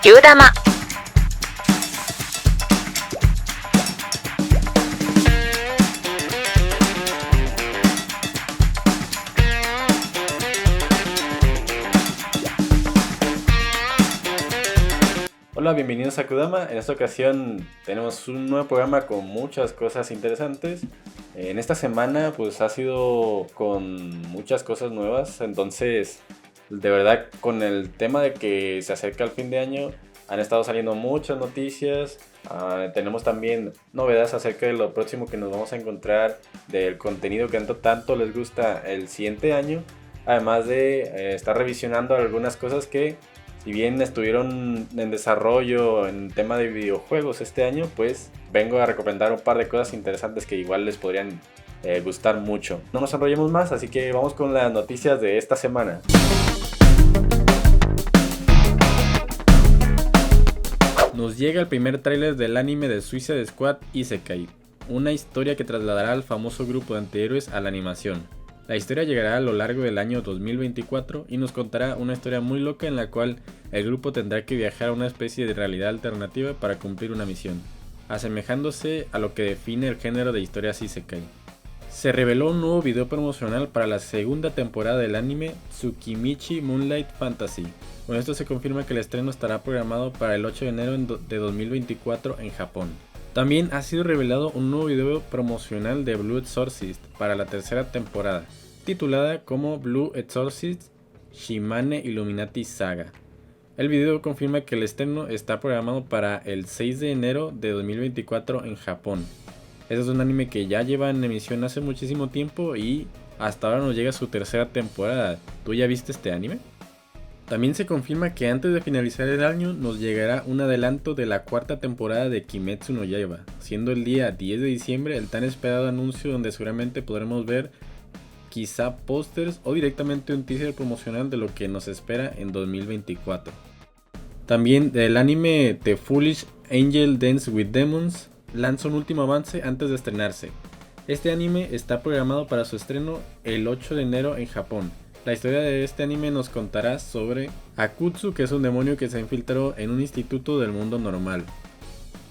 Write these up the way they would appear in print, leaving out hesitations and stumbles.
球玉。Hola, bienvenidos a Kudama. En esta ocasión tenemos un nuevo programa con muchas cosas interesantes. En esta semana pues ha sido con muchas cosas nuevas, entonces de verdad con el tema de que se acerca el fin de año han estado saliendo muchas noticias. Tenemos también novedades acerca de lo próximo que nos vamos a encontrar, del contenido que tanto les gusta el siguiente año, además de estar revisionando algunas cosas que, si bien estuvieron en desarrollo en tema de videojuegos este año, pues vengo a recomendar un par de cosas interesantes que igual les podrían gustar mucho. No nos enrollemos más, así que vamos con las noticias de esta semana. Nos llega el primer tráiler del anime de Suicide Squad Isekai, una historia que trasladará al famoso grupo de antihéroes a la animación. La historia llegará a lo largo del año 2024 y nos contará una historia muy loca en la cual el grupo tendrá que viajar a una especie de realidad alternativa para cumplir una misión, asemejándose a lo que define el género de historias Isekai. Se reveló un nuevo video promocional para la segunda temporada del anime Tsukimichi Moonlight Fantasy. Con esto se confirma que el estreno estará programado para el 8 de enero de 2024 en Japón. También ha sido revelado un nuevo video promocional de Blue Exorcist para la tercera temporada, titulada como Blue Exorcist Shimane Illuminati Saga. El video confirma que el estreno está programado para el 6 de enero de 2024 en Japón. Este es un anime que ya lleva en emisión hace muchísimo tiempo y hasta ahora nos llega su tercera temporada. ¿Tú ya viste este anime? También se confirma que antes de finalizar el año nos llegará un adelanto de la cuarta temporada de Kimetsu no Yaiba, siendo el día 10 de diciembre el tan esperado anuncio donde seguramente podremos ver quizá pósters o directamente un teaser promocional de lo que nos espera en 2024. También del anime The Foolish Angel Dance with Demons lanza un último avance antes de estrenarse. Este anime está programado para su estreno el 8 de enero en Japón. La historia de este anime nos contará sobre Akutsu, que es un demonio que se infiltró en un instituto del mundo normal.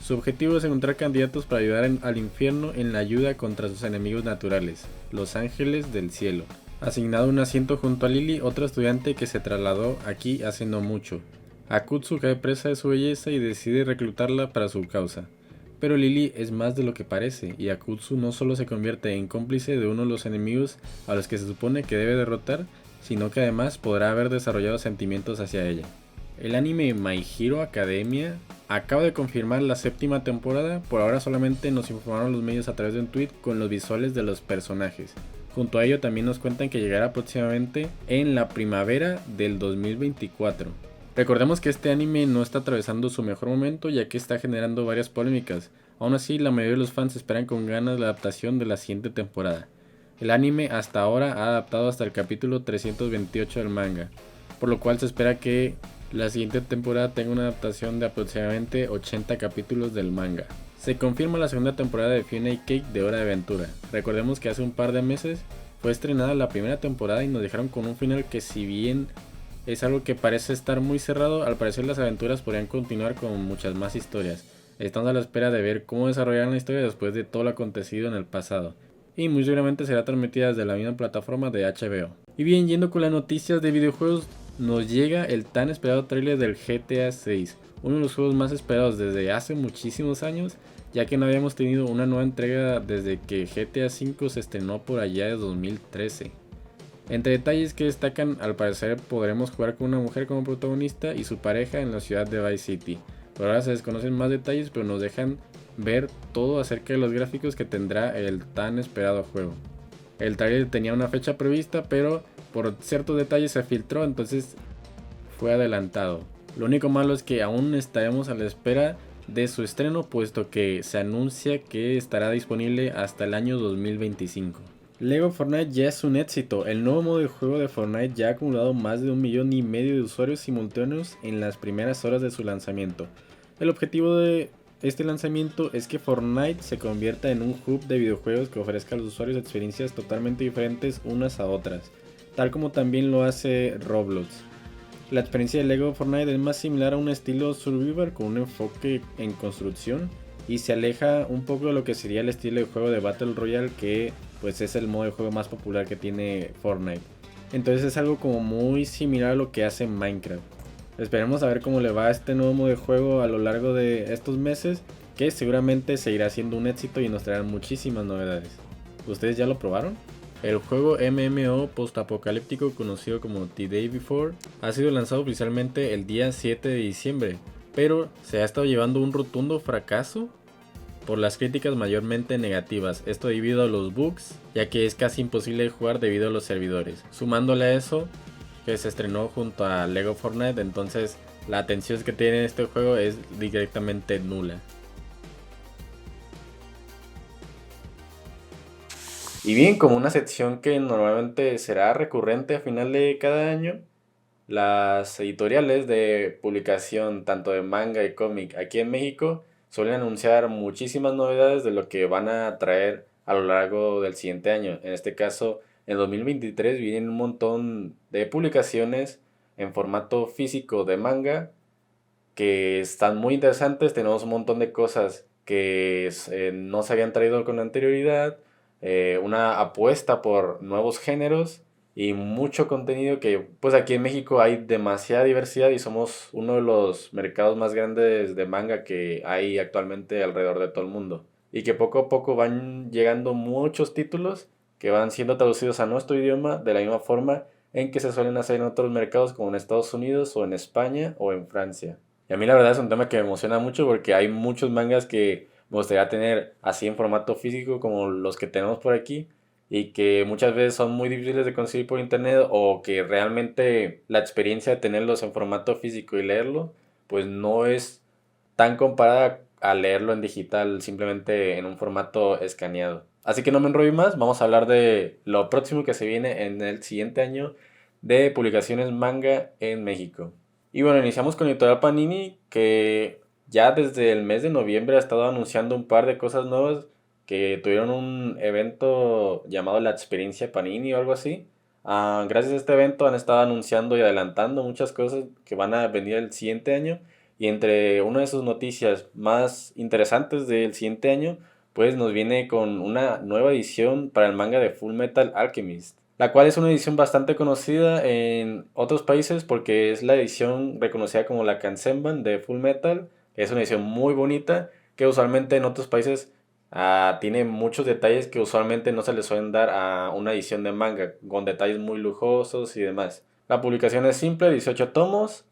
Su objetivo es encontrar candidatos para ayudar al infierno en la ayuda contra sus enemigos naturales, los ángeles del cielo. Asignado un asiento junto a Lily, otra estudiante que se trasladó aquí hace no mucho. Akutsu cae presa de su belleza y decide reclutarla para su causa. Pero Lily es más de lo que parece, y Akutsu no solo se convierte en cómplice de uno de los enemigos a los que se supone que debe derrotar, sino que además podrá haber desarrollado sentimientos hacia ella. El anime My Hero Academia acaba de confirmar la séptima temporada. Por ahora solamente nos informaron los medios a través de un tweet con los visuales de los personajes. Junto a ello también nos cuentan que llegará próximamente en la primavera del 2024. Recordemos que este anime no está atravesando su mejor momento, ya que está generando varias polémicas. Aún así, la mayoría de los fans esperan con ganas la adaptación de la siguiente temporada. El anime hasta ahora ha adaptado hasta el capítulo 328 del manga, por lo cual se espera que la siguiente temporada tenga una adaptación de aproximadamente 80 capítulos del manga. Se confirma la segunda temporada de Fiona y Cake de Hora de Aventura. Recordemos que hace un par de meses fue estrenada la primera temporada y nos dejaron con un final que, si bien es algo que parece estar muy cerrado, al parecer las aventuras podrían continuar con muchas más historias. Estamos a la espera de ver cómo desarrollarán la historia después de todo lo acontecido en el pasado, y muy seguramente será transmitida desde la misma plataforma de HBO. Y bien, yendo con las noticias de videojuegos, nos llega el tan esperado tráiler del GTA 6, uno de los juegos más esperados desde hace muchísimos años, ya que no habíamos tenido una nueva entrega desde que GTA 5 se estrenó por allá de 2013. Entre detalles que destacan, al parecer podremos jugar con una mujer como protagonista y su pareja en la ciudad de Vice City. Por ahora se desconocen más detalles, pero nos dejan ver todo acerca de los gráficos que tendrá el tan esperado juego. El trailer tenía una fecha prevista, pero por ciertos detalles se filtró, entonces fue adelantado. Lo único malo es que aún estaremos a la espera de su estreno, puesto que se anuncia que estará disponible hasta el año 2025. Lego Fortnite ya es un éxito. El nuevo modo de juego de Fortnite ya ha acumulado más de 1,5 millones de usuarios simultáneos en las primeras horas de su lanzamiento. El objetivo de este lanzamiento es que Fortnite se convierta en un hub de videojuegos que ofrezca a los usuarios experiencias totalmente diferentes unas a otras, tal como también lo hace Roblox. La experiencia de Lego Fortnite es más similar a un estilo Survivor con un enfoque en construcción y se aleja un poco de lo que sería el estilo de juego de Battle Royale, que pues es el modo de juego más popular que tiene Fortnite. Entonces es algo como muy similar a lo que hace Minecraft. Esperemos a ver cómo le va a este nuevo modo de juego a lo largo de estos meses, que seguramente seguirá siendo un éxito y nos traerán muchísimas novedades. ¿Ustedes ya lo probaron? El juego MMO postapocalíptico conocido como The Day Before ha sido lanzado oficialmente el día 7 de diciembre, pero se ha estado llevando un rotundo fracaso por las críticas mayormente negativas, esto debido a los bugs, ya que es casi imposible de jugar debido a los servidores. Sumándole a eso, que se estrenó junto a Lego Fortnite, entonces la atención que tiene este juego es directamente nula. Y bien, como una sección que normalmente será recurrente a final de cada año, las editoriales de publicación tanto de manga y cómic aquí en México suelen anunciar muchísimas novedades de lo que van a traer a lo largo del siguiente año. En este caso, en 2023 vienen un montón de publicaciones en formato físico de manga que están muy interesantes. Tenemos un montón de cosas que no se habían traído con anterioridad, una apuesta por nuevos géneros y mucho contenido que pues aquí en México hay demasiada diversidad y somos uno de los mercados más grandes de manga que hay actualmente alrededor de todo el mundo. Y que poco a poco van llegando muchos títulos que van siendo traducidos a nuestro idioma de la misma forma en que se suelen hacer en otros mercados como en Estados Unidos o en España o en Francia. Y a mí la verdad es un tema que me emociona mucho porque hay muchos mangas que me gustaría tener así en formato físico como los que tenemos por aquí y que muchas veces son muy difíciles de conseguir por internet o que realmente la experiencia de tenerlos en formato físico y leerlo pues no es tan comparada a leerlo en digital simplemente en un formato escaneado. Así que no me enrollo más, vamos a hablar de lo próximo que se viene en el siguiente año de publicaciones manga en México. Y bueno, iniciamos con Editorial Panini, que ya desde el mes de noviembre ha estado anunciando un par de cosas nuevas, que tuvieron un evento llamado La Experiencia Panini o algo así. Gracias a este evento han estado anunciando y adelantando muchas cosas que van a venir el siguiente año. Y entre una de sus noticias más interesantes del siguiente año, pues nos viene con una nueva edición para el manga de Full Metal Alchemist, la cual es una edición bastante conocida en otros países porque es la edición reconocida como la Kansenban de Full Metal. Es una edición muy bonita que usualmente en otros países tiene muchos detalles que usualmente no se le suelen dar a una edición de manga, con detalles muy lujosos y demás. La publicación es simple, 18 tomos.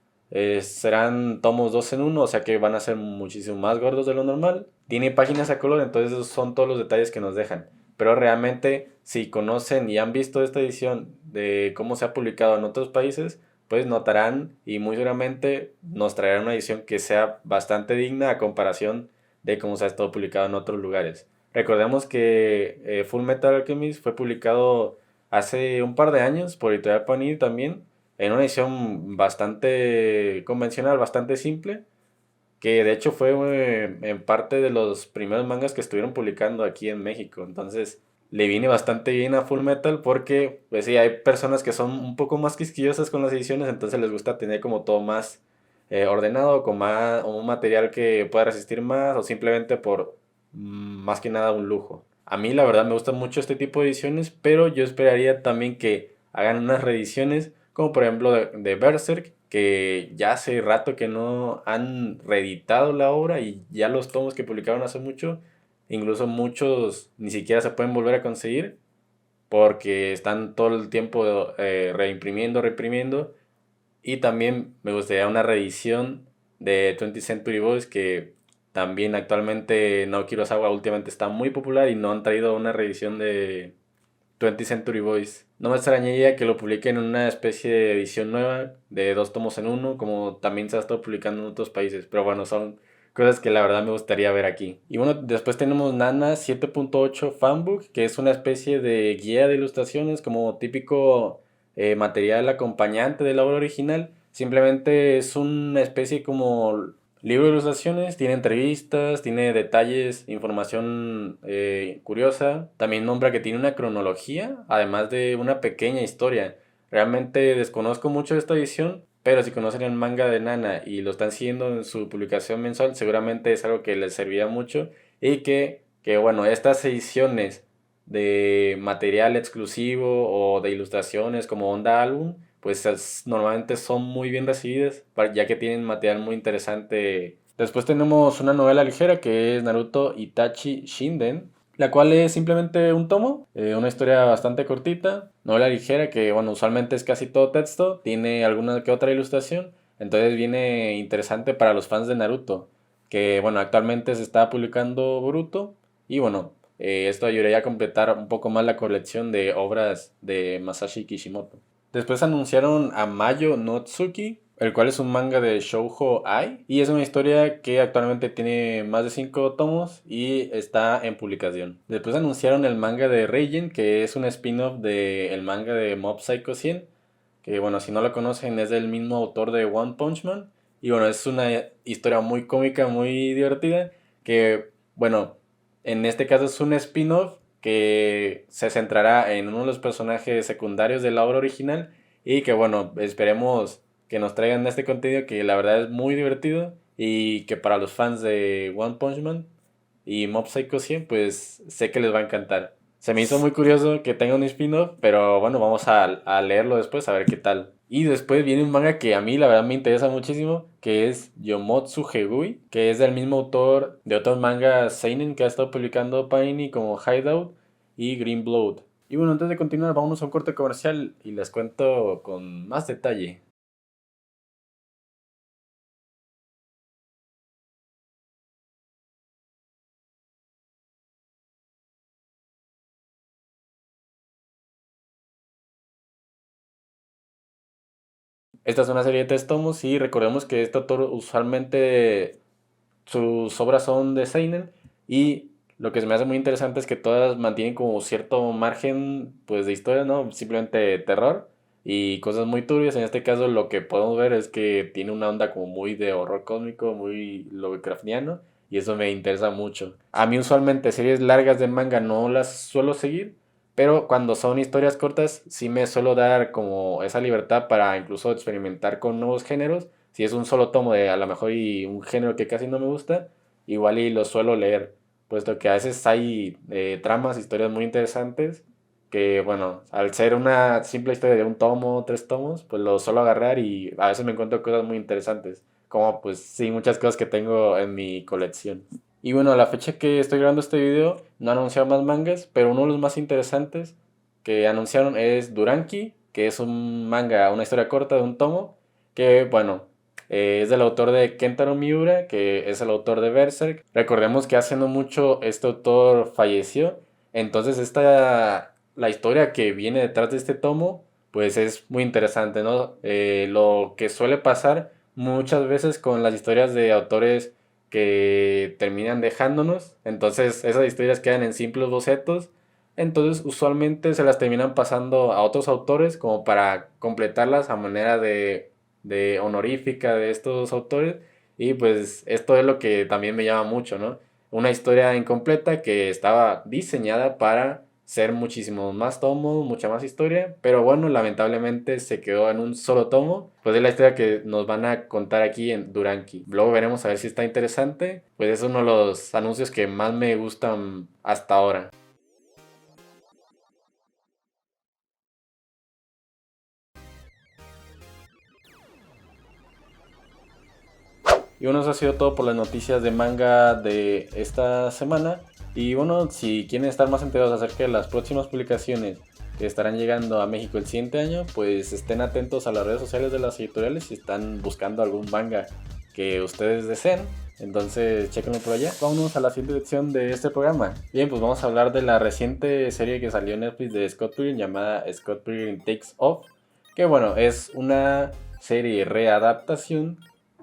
Serán tomos 2 en uno, o sea que van a ser muchísimo más gordos de lo normal. Tiene páginas a color, entonces esos son todos los detalles que nos dejan. Pero realmente, si conocen y han visto esta edición de cómo se ha publicado en otros países, pues notarán y muy seguramente nos traerán una edición que sea bastante digna a comparación de cómo se ha estado publicado en otros lugares. Recordemos que Full Metal Alchemist fue publicado hace un par de años por Editorial Panini también, en una edición bastante convencional, bastante simple, que de hecho fue en parte de los primeros mangas que estuvieron publicando aquí en México. Entonces le viene bastante bien a Full Metal porque pues sí, hay personas que son un poco más quisquillosas con las ediciones, entonces les gusta tener como todo más ordenado, con más, un material que pueda resistir más o simplemente por más que nada un lujo. A mí la verdad me gusta mucho este tipo de ediciones, pero yo esperaría también que hagan unas reediciones como por ejemplo de Berserk, que ya hace rato que no han reeditado la obra y ya los tomos que publicaron hace mucho, incluso muchos ni siquiera se pueden volver a conseguir porque están todo el tiempo reimprimiendo. Y también me gustaría una reedición de 20th Century Boys, que también actualmente Naoki Urasawa últimamente está muy popular y no han traído una reedición de 20th Century Boys. No me extrañaría que lo publiquen en una especie de edición nueva de 2 tomos en uno, como también se ha estado publicando en otros países. Pero bueno, son cosas que la verdad me gustaría ver aquí. Y bueno, después tenemos Nana 7.8 Fanbook, que es una especie de guía de ilustraciones como típico material acompañante de la obra original. Simplemente es una especie como libro de ilustraciones, tiene entrevistas, tiene detalles, información curiosa. También nombra que tiene una cronología, además de una pequeña historia. Realmente desconozco mucho esta edición, pero si conocen el manga de Nana y lo están siguiendo en su publicación mensual, seguramente es algo que les servirá mucho y que bueno, estas ediciones de material exclusivo o de ilustraciones como onda álbum, pues normalmente son muy bien recibidas, ya que tienen material muy interesante. Después tenemos una novela ligera que es Naruto Itachi Shinden, la cual es simplemente un tomo, una historia bastante cortita, novela ligera que, bueno, usualmente es casi todo texto, tiene alguna que otra ilustración, entonces viene interesante para los fans de Naruto, que, bueno, actualmente se está publicando Boruto, y bueno, esto ayudaría a completar un poco más la colección de obras de Masashi Kishimoto. Después anunciaron a Mayo no Tsuki, el cual es un manga de Shoujo Ai y es una historia que actualmente tiene más de 5 tomos y está en publicación. Después anunciaron el manga de Reigen, que es un spin-off del manga de Mob Psycho 100, que bueno, si no lo conocen es del mismo autor de One Punch Man y bueno, es una historia muy cómica, muy divertida, que bueno, en este caso es un spin-off que se centrará en uno de los personajes secundarios de la obra original y que bueno, esperemos que nos traigan este contenido que la verdad es muy divertido y que para los fans de One Punch Man y Mob Psycho 100 pues sé que les va a encantar. Se me hizo muy curioso que tenga un spin-off, pero bueno, vamos a leerlo después a ver qué tal. Y después viene un manga que a mí la verdad me interesa muchísimo, que es Yomotsu Hegui, que es del mismo autor de otros mangas seinen que ha estado publicando Panini como Hideout y Green Blood. Y bueno, antes de continuar, vámonos a un corte comercial y les cuento con más detalle. Esta es una serie de tres tomos y recordemos que este autor usualmente sus obras son de seinen y lo que se me hace muy interesante es que todas mantienen como cierto margen pues de historia, ¿no? Simplemente terror y cosas muy turbias. En este caso lo que podemos ver es que tiene una onda como muy de horror cósmico, muy Lovecraftiano y eso me interesa mucho. A mí usualmente series largas de manga no las suelo seguir, pero cuando son historias cortas sí me suelo dar como esa libertad para incluso experimentar con nuevos géneros. Si es un solo tomo de a lo mejor y un género que casi no me gusta, igual y lo suelo leer, puesto que a veces hay tramas, historias muy interesantes que, bueno, al ser una simple historia de un tomo, tres tomos, pues lo suelo agarrar y a veces me encuentro cosas muy interesantes, como pues sí, muchas cosas que tengo en mi colección. Y bueno, a la fecha que estoy grabando este video, no han anunciado más mangas, pero uno de los más interesantes que anunciaron es Duranki, que es un manga, una historia corta de un tomo, que bueno, es del autor de Kentaro Miura, que es el autor de Berserk. Recordemos que hace no mucho este autor falleció, entonces la historia que viene detrás de este tomo, pues es muy interesante, ¿no? Lo que suele pasar muchas veces con las historias de autores que terminan dejándonos, entonces esas historias quedan en simples bocetos, entonces usualmente se las terminan pasando a otros autores como para completarlas a manera de honorífica de estos autores y pues esto es lo que también me llama mucho, ¿no? Una historia incompleta que estaba diseñada para ser muchísimos más tomos, mucha más historia, pero bueno, lamentablemente se quedó en un solo tomo, pues es la historia que nos van a contar aquí en Duranki. Luego veremos a ver si está interesante, pues es uno de los anuncios que más me gustan hasta ahora. Y bueno, eso ha sido todo por las noticias de manga de esta semana. Y bueno, si quieren estar más enterados acerca de las próximas publicaciones que estarán llegando a México el siguiente año, pues estén atentos a las redes sociales de las editoriales si están buscando algún manga que ustedes deseen. Entonces, chequenlo por allá. Vámonos a la siguiente sección de este programa. Bien, pues vamos a hablar de la reciente serie que salió en Netflix de Scott Pilgrim llamada Scott Pilgrim Takes Off. Que bueno, es una serie readaptación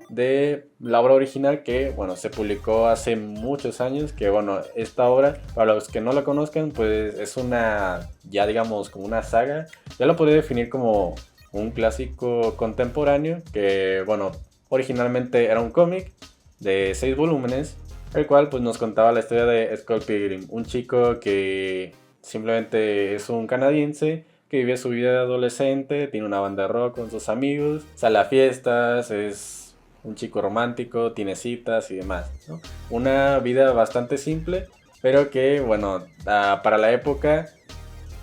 de la obra original que, bueno, se publicó hace muchos años, que, bueno, esta obra, para los que no la conozcan, pues es una, ya digamos, como una saga, ya lo podría definir como un clásico contemporáneo, que, bueno, originalmente era un cómic de 6 volúmenes, el cual, pues, nos contaba la historia de Scott Pilgrim, un chico que simplemente es un canadiense, que vive su vida de adolescente, tiene una banda de rock con sus amigos, sale a fiestas, es un chico romántico, tiene citas y demás, ¿no? Una vida bastante simple, pero que, bueno, para la época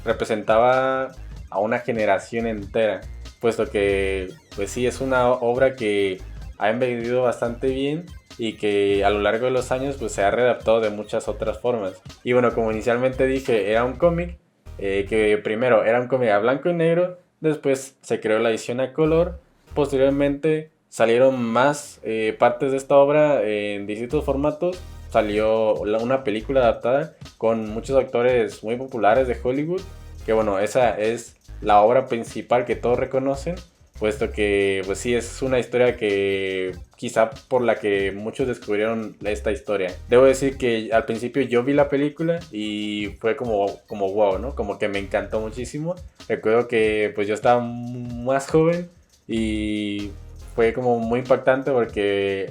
representaba a una generación entera, puesto que, pues sí, es una obra que ha envejecido bastante bien y que a lo largo de los años pues se ha readaptado de muchas otras formas. Y bueno, como inicialmente dije, era un cómic que primero era un cómic a blanco y negro, después se creó la edición a color, posteriormente salieron más partes de esta obra en distintos formatos, salió una película adaptada con muchos actores muy populares de Hollywood, que bueno, esa es la obra principal que todos reconocen, puesto que pues sí, es una historia que quizá por la que muchos descubrieron esta historia. Debo decir que al principio yo vi la película y fue como wow, ¿no? Como que me encantó muchísimo. Recuerdo que pues yo estaba más joven y fue como muy impactante porque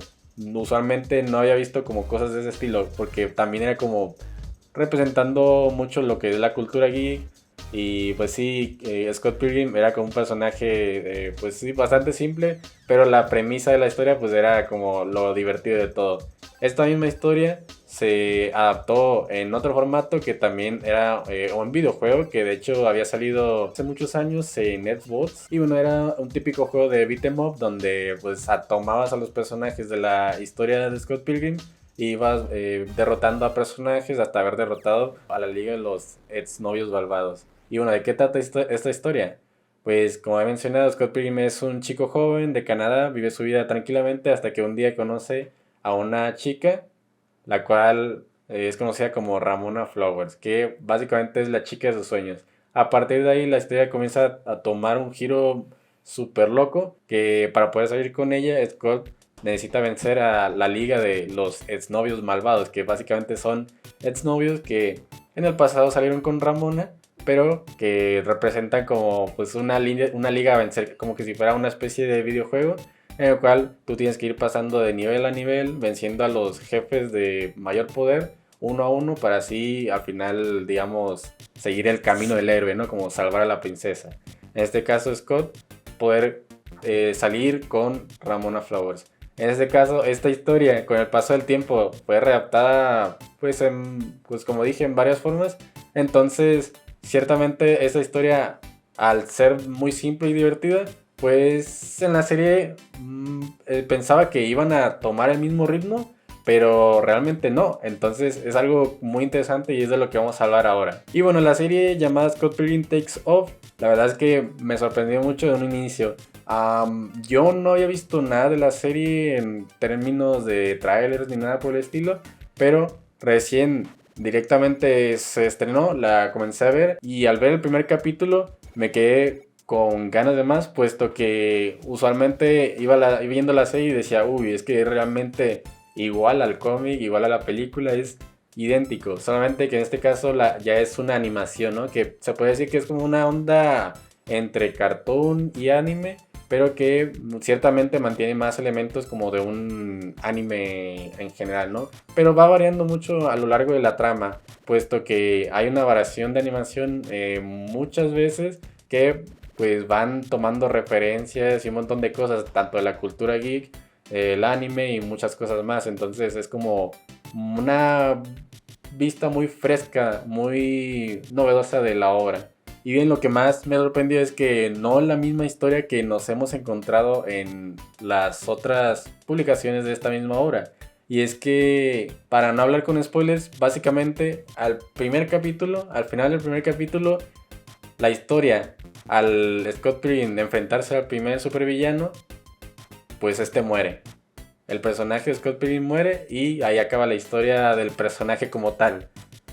usualmente no había visto como cosas de ese estilo, porque también era como representando mucho lo que es la cultura geek. Y pues sí, Scott Pilgrim era como un personaje, pues sí, bastante simple, pero la premisa de la historia pues era como lo divertido de todo. Esta misma historia se adaptó en otro formato que también era un videojuego que de hecho había salido hace muchos años en Xbox. Y bueno, era un típico juego de beat 'em up donde pues tomabas a los personajes de la historia de Scott Pilgrim y ibas derrotando a personajes hasta haber derrotado a la Liga de los Exnovios Malvados. Y bueno, ¿de qué trata esta historia? Pues como he mencionado, Scott Pilgrim es un chico joven de Canadá, vive su vida tranquilamente hasta que un día conoce a una chica, la cual es conocida como Ramona Flowers, que básicamente es la chica de sus sueños. A partir de ahí la historia comienza a tomar un giro súper loco, que para poder salir con ella, Scott necesita vencer a la liga de los exnovios malvados, que básicamente son exnovios que en el pasado salieron con Ramona, pero que representan como pues una liga a vencer, como que si fuera una especie de videojuego en el cual tú tienes que ir pasando de nivel a nivel, venciendo a los jefes de mayor poder uno a uno para así al final, digamos, seguir el camino del héroe, ¿no? Como salvar a la princesa. En este caso Scott, poder salir con Ramona Flowers. En este caso, esta historia con el paso del tiempo fue readaptada, pues, pues como dije, en varias formas. Entonces, ciertamente esa historia, al ser muy simple y divertida, pues en la serie pensaba que iban a tomar el mismo ritmo, pero realmente no. Entonces es algo muy interesante y es de lo que vamos a hablar ahora. Y bueno, la serie llamada Scott Pilgrim Takes Off, la verdad es que me sorprendió mucho de un inicio. Yo no había visto nada de la serie en términos de trailers ni nada por el estilo, pero recién directamente se estrenó, la comencé a ver y al ver el primer capítulo me quedé con ganas de más, puesto que usualmente iba viendo la serie y decía, uy, es que es realmente igual al cómic, igual a la película, es idéntico, solamente que en este caso ya es una animación, ¿no? Que se puede decir que es como una onda entre cartoon y anime, pero que ciertamente mantiene más elementos como de un anime en general, ¿no? Pero va variando mucho a lo largo de la trama, puesto que hay una variación de animación muchas veces que pues van tomando referencias y un montón de cosas, tanto de la cultura geek, el anime y muchas cosas más. Entonces es como una vista muy fresca, muy novedosa de la obra. Y bien, lo que más me sorprendió es que no es la misma historia que nos hemos encontrado en las otras publicaciones de esta misma obra. Y es que, para no hablar con spoilers, básicamente al final del primer capítulo, la historia, al Scott Pilgrim enfrentarse al primer supervillano, pues este muere. El personaje de Scott Pilgrim muere y ahí acaba la historia del personaje como tal.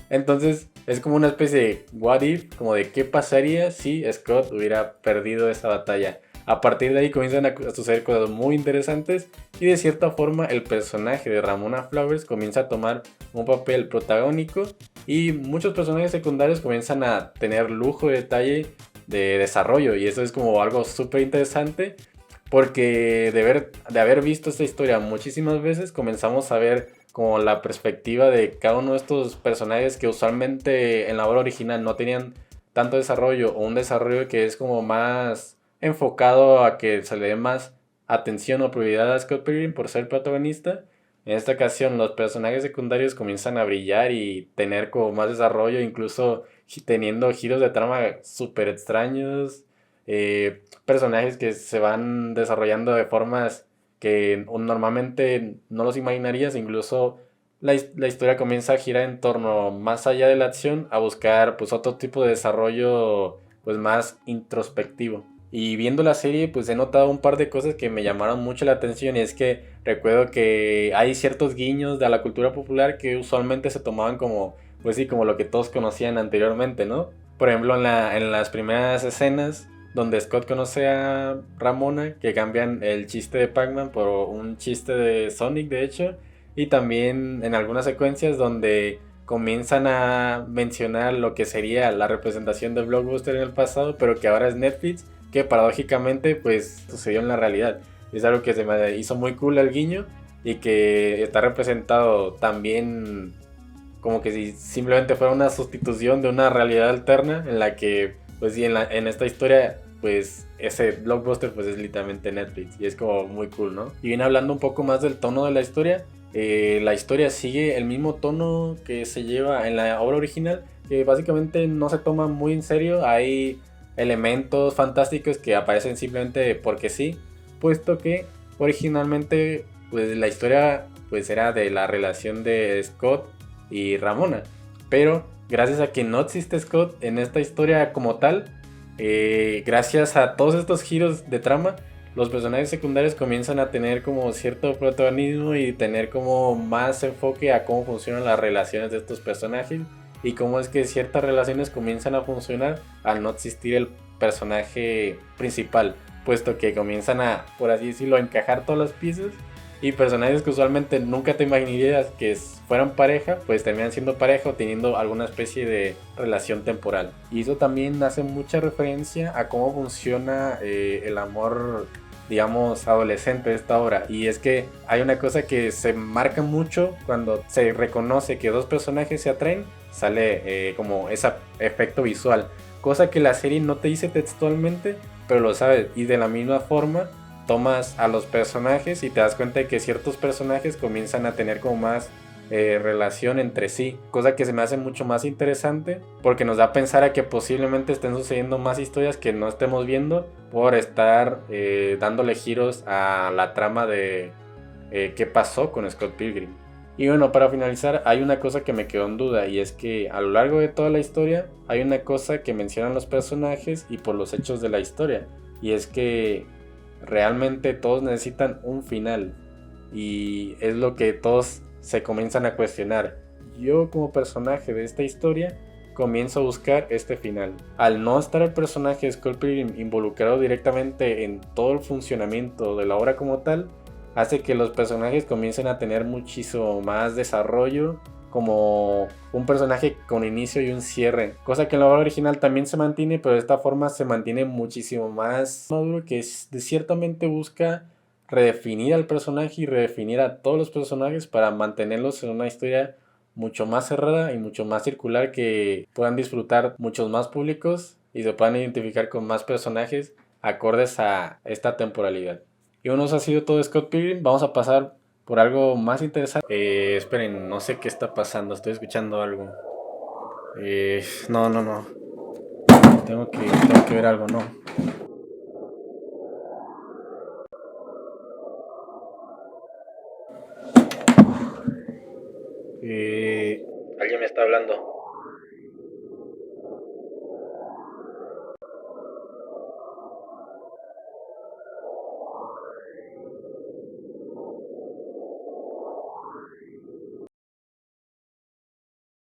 Entonces es como una especie de what if, como de qué pasaría si Scott hubiera perdido esa batalla. A partir de ahí comienzan a suceder cosas muy interesantes y de cierta forma el personaje de Ramona Flowers comienza a tomar un papel protagónico y muchos personajes secundarios comienzan a tener lujo de detalle de desarrollo, y eso es como algo súper interesante porque de haber visto esta historia muchísimas veces comenzamos a ver como la perspectiva de cada uno de estos personajes que usualmente en la obra original no tenían tanto desarrollo o un desarrollo que es como más enfocado a que se le dé más atención o prioridad a Scott Pilgrim por ser protagonista. En esta ocasión los personajes secundarios comienzan a brillar y tener como más desarrollo, incluso teniendo giros de trama súper extraños, personajes que se van desarrollando de formas que normalmente no los imaginarías, incluso la historia comienza a girar en torno más allá de la acción, a buscar pues otro tipo de desarrollo pues más introspectivo. Y viendo la serie pues he notado un par de cosas que me llamaron mucho la atención, y es que recuerdo que hay ciertos guiños de la cultura popular que usualmente se tomaban como pues sí, como lo que todos conocían anteriormente, ¿no? Por ejemplo, en las primeras escenas donde Scott conoce a Ramona, que cambian el chiste de Pac-Man por un chiste de Sonic, de hecho, y también en algunas secuencias donde comienzan a mencionar lo que sería la representación de Blockbuster en el pasado, pero que ahora es Netflix, que paradójicamente pues sucedió en la realidad. Es algo que se me hizo muy cool el guiño, y que está representado también como que si simplemente fuera una sustitución de una realidad alterna en la que, pues sí, en esta historia, pues ese blockbuster pues es literalmente Netflix, y es como muy cool, ¿no? Y bien, hablando un poco más del tono de la historia sigue el mismo tono que se lleva en la obra original, que básicamente no se toma muy en serio. Hay elementos fantásticos que aparecen simplemente porque sí, puesto que originalmente pues la historia pues era de la relación de Scott y Ramona, pero gracias a que no existe Scott en esta historia como tal, gracias a todos estos giros de trama, los personajes secundarios comienzan a tener como cierto protagonismo y tener como más enfoque a cómo funcionan las relaciones de estos personajes, y cómo es que ciertas relaciones comienzan a funcionar al no existir el personaje principal, puesto que comienzan a, por así decirlo, encajar todas las piezas, y personajes que usualmente nunca te imaginarías que fueran pareja, pues terminan siendo pareja o teniendo alguna especie de relación temporal. Y eso también hace mucha referencia a cómo funciona el amor, digamos, adolescente de esta obra. Y es que hay una cosa que se marca mucho cuando se reconoce que dos personajes se atraen, sale como ese efecto visual. Cosa que la serie no te dice textualmente, pero lo sabes. Y de la misma forma tomas a los personajes y te das cuenta de que ciertos personajes comienzan a tener como más relación entre sí, cosa que se me hace mucho más interesante porque nos da a pensar a que posiblemente estén sucediendo más historias que no estemos viendo por estar dándole giros a la trama de qué pasó con Scott Pilgrim. Y bueno, para finalizar, hay una cosa que me quedó en duda, y es que a lo largo de toda la historia hay una cosa que mencionan los personajes y por los hechos de la historia, y es que realmente todos necesitan un final, y es lo que todos se comienzan a cuestionar. Yo, como personaje de esta historia, comienzo a buscar este final. Al no estar el personaje de Scott Pilgrim involucrado directamente en todo el funcionamiento de la obra como tal, hace que los personajes comiencen a tener muchísimo más desarrollo, como un personaje con inicio y un cierre, cosa que en la obra original también se mantiene, pero de esta forma se mantiene muchísimo más maduro, que de ciertamente busca redefinir al personaje y redefinir a todos los personajes para mantenerlos en una historia mucho más cerrada y mucho más circular, que puedan disfrutar muchos más públicos y se puedan identificar con más personajes acordes a esta temporalidad. Y bueno, eso ha sido todo de Scott Pilgrim. Vamos a pasar por algo más interesante. Esperen, no sé qué está pasando, estoy escuchando algo. No. Tengo que ver algo, no. Alguien me está hablando.